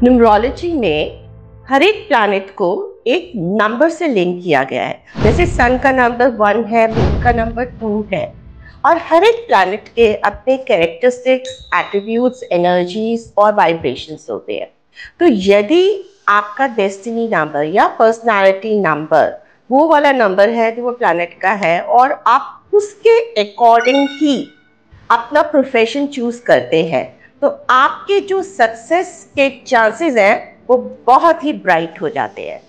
Numerology में हर एक planet को एक नंबर से लिंक किया गया है। जैसे सन का नंबर 1 है, मून का नंबर 2 है, और हर एक प्लैनेट के अपने कैरेक्टरिस्टिक्स, एट्रीब्यूट्स, एनर्जीज और वाइब्रेशंस होते हैं। तो यदि आपका डेस्टिनी नंबर या पर्सनालिटी नंबर वो वाला नंबर है जो वो प्लैनेट का है और आप उसके अकॉर्डिंग ही अपना प्रोफेशन चूज करते हैं, तो आपके जो सक्सेस के चांसेस हैं वो बहुत ही ब्राइट हो जाते हैं।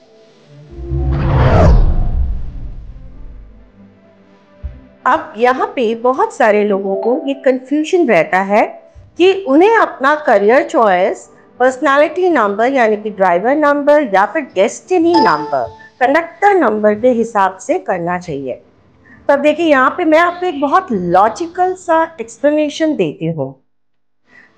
अब यहाँ पे बहुत सारे लोगों को ये कंफ्यूजन रहता है कि उन्हें अपना करियर चॉइस पर्सनालिटी नंबर यानी कि ड्राइवर नंबर या फिर डेस्टिनी नंबर, कंडक्टर नंबर के हिसाब से करना चाहिए। तब देखिए यहाँ पे मैं आपको एक बहुत लॉजिकल सा एक्सप्लेनेशन देती हूँ।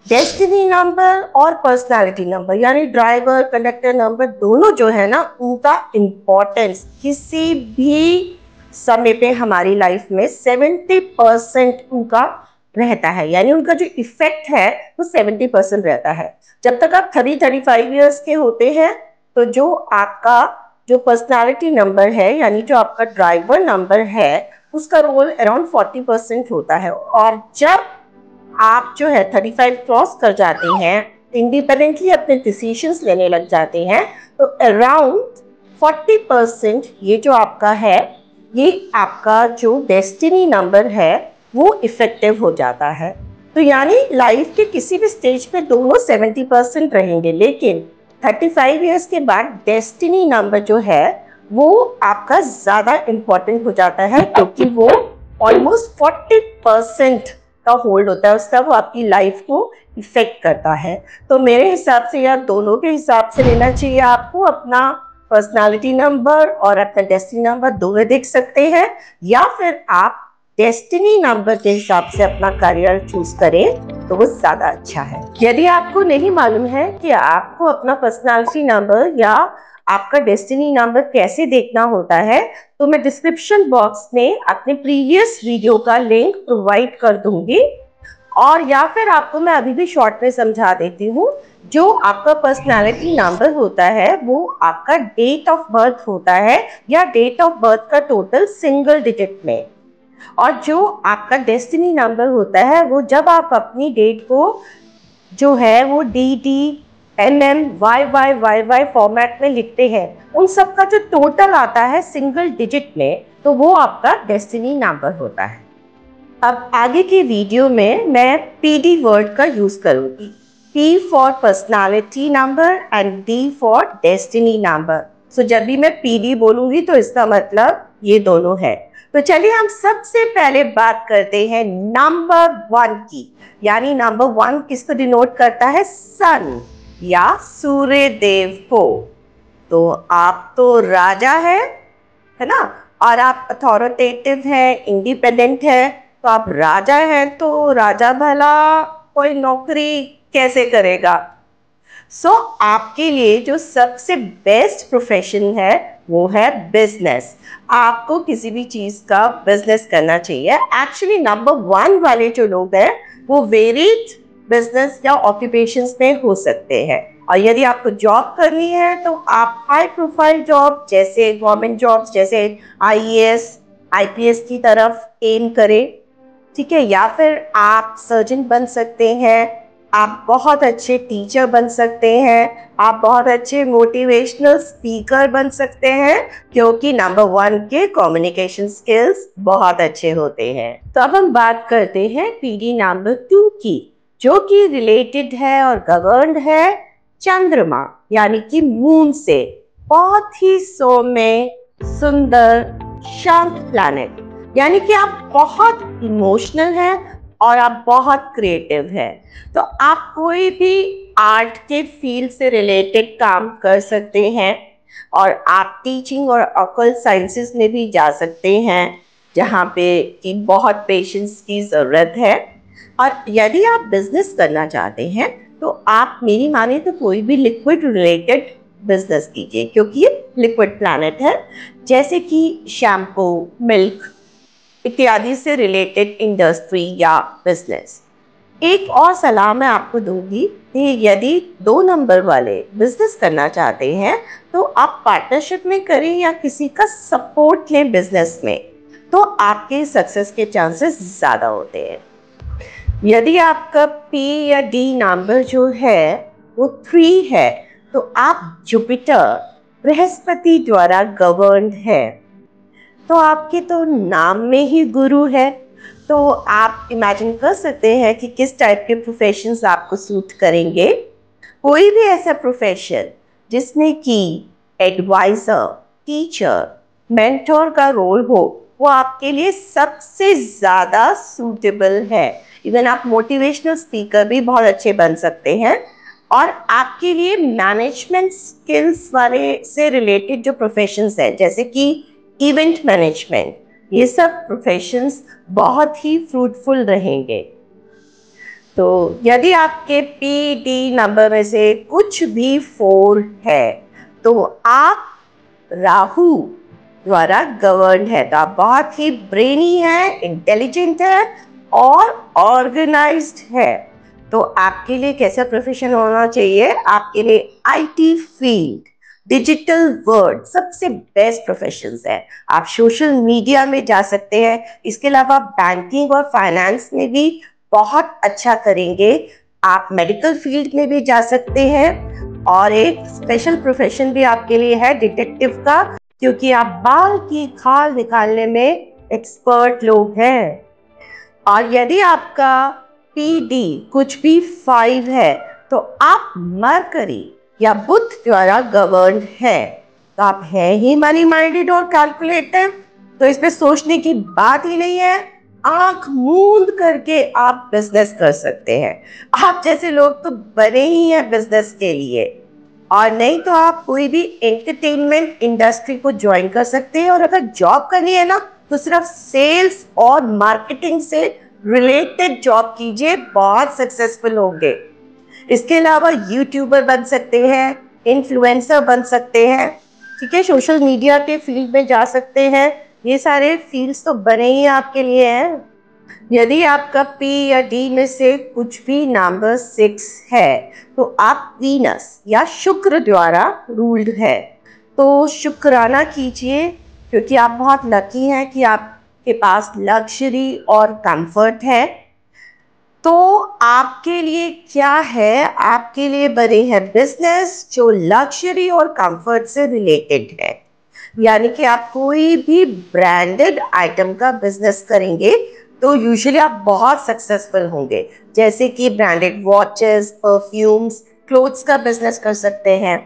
डेस्टिनी नंबर और पर्सनालिटी नंबर यानी ड्राइवर कंडक्टर नंबर दोनों जो है ना, उनका इम्पोर्टेंस किसी भी समय पे हमारी लाइफ में 70% उनका रहता है, यानी उनका जो इफेक्ट है वो 70% रहता है। जब तक आप 35 ईयर्स के होते हैं तो जो आपका जो पर्सनालिटी नंबर है यानी जो आपका ड्राइवर नंबर है उसका रोल अराउंड 40% होता है, और जब आप जो है 35 क्रॉस कर जाते हैं, इंडिपेंडेंटली अपने डिसीजंस लेने लग जाते हैं, तो अराउंड 40% ये जो आपका है, ये आपका जो डेस्टिनी नंबर है वो इफेक्टिव हो जाता है। तो यानी लाइफ के किसी भी स्टेज पे दोनों 70% रहेंगे, लेकिन 35 ईयर्स के बाद डेस्टिनी नंबर जो है वो आपका ज़्यादा इम्पोर्टेंट हो जाता है, क्योंकि वो ऑलमोस्ट 40% का होल्ड होता है उसका, वो आपकी लाइफ को इफेक्ट करता है। तो मेरे हिसाब से या दोनों के हिसाब से लेना चाहिए आपको। अपना पर्सनालिटी नंबर और अपना डेस्टिनी नंबर दोनों देख सकते हैं, या फिर आप डेस्टिनी नंबर के हिसाब से अपना करियर चूज करें तो वो ज़्यादा अच्छा है। यदि आपको नहीं मालूम है कि आपको अपना पर्सनालिटी नंबर या आपका डेस्टिनी नंबर कैसे देखना होता है, तो मैं डिस्क्रिप्शन बॉक्स में अपने प्रीवियस वीडियो का लिंक प्रोवाइड कर दूंगी, और या फिर आपको मैं अभी भी शॉर्ट में समझा देती हूँ। जो आपका पर्सनालिटी नंबर होता है वो आपका डेट ऑफ बर्थ होता है, या डेट ऑफ बर्थ का टोटल सिंगल डिजिट में, और जो आपका डेस्टिनी नंबर होता है वो जब आप अपनी डेट को जो है वो DD MM YYYY फॉर्मेट में लिखते हैं, उन सब का जो टोटल आता है सिंगल डिजिट में, तो वो आपका डेस्टिनी नंबर होता है। अब आगे की वीडियो में मैं PD वर्ड का यूज करूंगी। P for personality number and D for destiny number. So जब भी मैं PD बोलूंगी तो इसका मतलब ये दोनों है। तो चलिए हम सबसे पहले बात करते हैं नंबर 1 की, यानी नंबर 1 किसको डिनोट करता है? सन या सूर्य देव को। तो आप तो राजा है ना, और आप अथॉरिटेटिव है, इंडिपेंडेंट है, तो आप राजा हैं, तो राजा भला कोई नौकरी कैसे करेगा? आपके लिए जो सबसे बेस्ट प्रोफेशन है वो है बिजनेस। आपको किसी भी चीज का बिजनेस करना चाहिए। एक्चुअली नंबर 1 वाले जो लोग हैं वो वेरिड बिजनेस या ऑक्यूपेशंस में हो सकते हैं, और यदि आपको जॉब करनी है तो आप हाई प्रोफाइल जॉब जैसे गवर्नमेंट जॉब्स जैसे IAS IPS की तरफ एम करें, ठीक है, या फिर आप सर्जन बन सकते हैं, आप बहुत अच्छे टीचर बन सकते हैं, आप बहुत अच्छे मोटिवेशनल स्पीकर बन सकते हैं, क्योंकि नंबर 1 के कम्युनिकेशन स्किल्स बहुत अच्छे होते हैं। तो अब हम बात करते हैं PD नंबर 2 की, जो कि रिलेटेड है और गवर्नड है चंद्रमा यानी कि मून से। बहुत ही सौम्य, सुंदर, शांत प्लैनेट, यानी कि आप बहुत इमोशनल हैं और आप बहुत क्रिएटिव हैं। तो आप कोई भी आर्ट के फील्ड से रिलेटेड काम कर सकते हैं, और आप टीचिंग और ऑकल्ट साइंसेस में भी जा सकते हैं, जहाँ पे कि बहुत पेशेंस की ज़रूरत है। और यदि आप बिजनेस करना चाहते हैं तो आप मेरी माने तो कोई भी लिक्विड रिलेटेड बिजनेस कीजिए, क्योंकि ये लिक्विड प्लैनेट है, जैसे कि शैम्पू, मिल्क इत्यादि से रिलेटेड इंडस्ट्री या बिजनेस। एक और सलाह मैं आपको दूंगी कि यदि 2 नंबर वाले बिजनेस करना चाहते हैं तो आप पार्टनरशिप में करें या किसी का सपोर्ट लें बिजनेस में, तो आपके सक्सेस के चांसेस ज़्यादा होते हैं। यदि आपका पी या डी नंबर जो है वो 3 है, तो आप जुपिटर बृहस्पति द्वारा गवर्न्ड है, तो आपके तो नाम में ही गुरु है। तो आप इमेजिन कर सकते हैं कि किस टाइप के प्रोफेशंस आपको सूट करेंगे। कोई भी ऐसा प्रोफेशन जिसमें कि एडवाइजर, टीचर, मेंटोर का रोल हो, वो आपके लिए सबसे ज़्यादा सूटेबल है। इवन आप मोटिवेशनल स्पीकर भी बहुत अच्छे बन सकते हैं। और आपके लिए मैनेजमेंट स्किल्स वाले से रिलेटेड जो प्रोफेशंस हैं, जैसे कि इवेंट मैनेजमेंट, ये सब प्रोफेशंस बहुत ही फ्रूटफुल रहेंगे। तो यदि आपके पी डी नंबर में से कुछ भी 4 है, तो आप राहु द्वारा गवर्न है, तो आप बहुत ही ब्रेनी है, इंटेलिजेंट है और ऑर्गेनाइज्ड है। तो आपके लिए कैसा प्रोफेशन होना चाहिए? आपके लिए आईटी फील्ड, डिजिटल वर्ल्ड सबसे बेस्ट प्रोफेशंस है। आप सोशल मीडिया में जा सकते हैं, इसके अलावा बैंकिंग और फाइनेंस में भी बहुत अच्छा करेंगे। आप मेडिकल फील्ड में भी जा सकते हैं और एक स्पेशल प्रोफेशन भी आपके लिए है डिटेक्टिव का, क्योंकि आप बाल की खाल निकालने में एक्सपर्ट लोग हैं। और यदि आपका पीडी कुछ भी 5 है, तो आप मरकरी या बुध द्वारा गवर्न है, तो आप है ही मनी माइंडेड और कैलकुलेटिव। तो इसमें सोचने की बात ही नहीं है, आंख मूंद करके आप बिजनेस कर सकते हैं। आप जैसे लोग तो बने ही हैं बिजनेस के लिए। और नहीं तो आप कोई भी एंटरटेनमेंट इंडस्ट्री को ज्वाइन कर सकते हैं, और अगर जॉब करनी है ना, तो सिर्फ सेल्स और मार्केटिंग से रिलेटेड जॉब कीजिए, बहुत सक्सेसफुल होंगे। इसके अलावा यूट्यूबर बन सकते हैं, इन्फ्लुएंसर बन सकते हैं, ठीक है, सोशल मीडिया के फील्ड में जा सकते हैं। ये सारे फील्ड्स तो बने ही आपके लिए हैं। यदि आपका पी या डी में से कुछ भी नंबर 6 है, तो आप वीनस या शुक्र द्वारा रूल्ड है। तो शुक्राना कीजिए, क्योंकि आप बहुत लकी हैं कि आपके पास लग्जरी और कंफर्ट है। तो आपके लिए क्या है? आपके लिए बने हैं बिजनेस जो लग्जरी और कंफर्ट से रिलेटेड है। यानी कि आप कोई भी ब्रांडेड आइटम का बिजनेस करेंगे तो यूजुअली आप बहुत सक्सेसफुल होंगे। जैसे कि ब्रांडेड वॉचेस, परफ्यूम्स, क्लोथ्स का बिजनेस कर सकते हैं।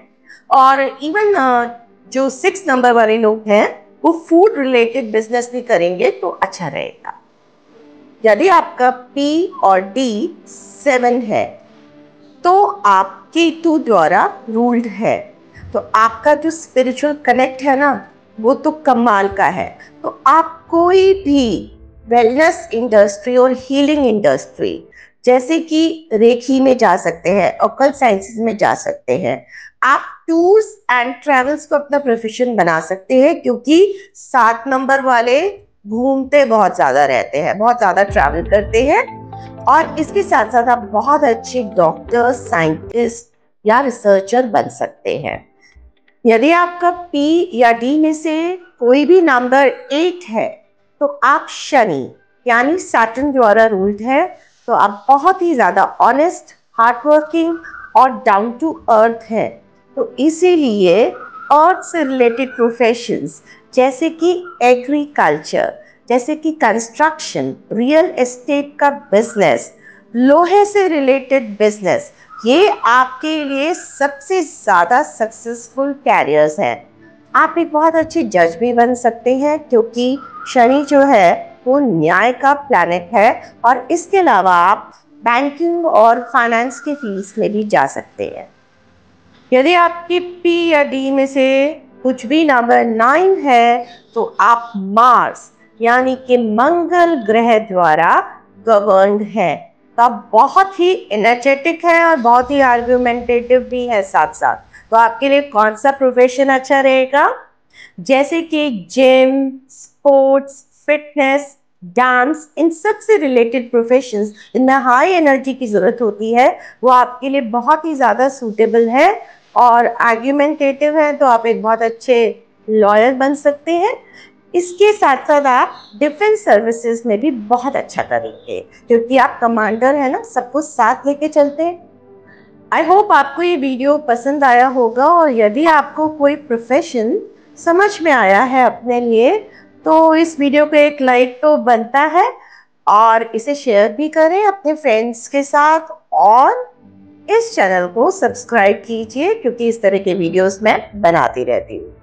और इवन जो 6 नंबर वाले लोग हैं, वो फूड रिलेटेड बिजनेस भी करेंगे तो अच्छा रहेगा। यदि आपका पी और डी 7 है, तो आप केतु द्वारा रूल्ड है। तो आपका जो स्पिरिचुअल कनेक्ट है ना, वो तो कमाल का है। तो आप कोई भी वेलनेस इंडस्ट्री और हीलिंग इंडस्ट्री, जैसे कि रेखी में जा सकते हैं, ऑकल्ट साइंसेस में जा सकते हैं। आप टूर्स एंड ट्रैवल्स को अपना प्रोफेशन बना सकते हैं, क्योंकि 7 नंबर वाले घूमते बहुत ज़्यादा रहते हैं, बहुत ज़्यादा ट्रैवल करते हैं। और इसके साथ साथ आप बहुत अच्छे डॉक्टर, साइंटिस्ट या रिसर्चर बन सकते हैं। यदि आपका पी या डी में से कोई भी नंबर 8 है, तो आप शनि यानी सैटर्न द्वारा रूल्ड है। तो आप बहुत ही ज़्यादा ऑनेस्ट, हार्डवर्किंग और डाउन टू अर्थ है। तो इसीलिए अर्थ से रिलेटेड प्रोफेशंस, जैसे कि एग्रीकल्चर, जैसे कि कंस्ट्रक्शन, रियल एस्टेट का बिजनेस, लोहे से रिलेटेड बिजनेस, ये आपके लिए सबसे ज़्यादा सक्सेसफुल कैरियर्स हैं। आप एक बहुत अच्छे जज भी बन सकते हैं, क्योंकि शनि जो है वो न्याय का प्लैनेट है। और इसके अलावा आप बैंकिंग और फाइनेंस के फील्ड्स में भी जा सकते हैं। यदि आपकी पी या डी में से कुछ भी नंबर 9 है, तो आप मार्स यानी कि मंगल ग्रह द्वारा गवर्न्ड है। तो आप बहुत ही एनर्जेटिक हैं और बहुत ही आर्ग्यूमेंटेटिव भी है साथ साथ। तो आपके लिए कौन सा प्रोफेशन अच्छा रहेगा? जैसे कि जिम, स्पोर्ट्स, फिटनेस, डांस, इन सब से रिलेटेड प्रोफेशंस जिनमें हाई एनर्जी की ज़रूरत होती है, वो आपके लिए बहुत ही ज़्यादा सूटेबल है। और आर्ग्यूमेंटेटिव है तो आप एक बहुत अच्छे लॉयर बन सकते हैं। इसके साथ साथ आप डिफेंस सर्विसेज में भी बहुत अच्छा करेंगे, क्योंकि आप कमांडर है ना, सब कुछ साथ लेके चलते हैं। आई होप आपको ये वीडियो पसंद आया होगा, और यदि आपको कोई प्रोफेशन समझ में आया है अपने लिए, तो इस वीडियो को एक लाइक तो बनता है, और इसे शेयर भी करें अपने फ्रेंड्स के साथ, और इस चैनल को सब्सक्राइब कीजिए, क्योंकि इस तरह के वीडियोस मैं बनाती रहती हूँ।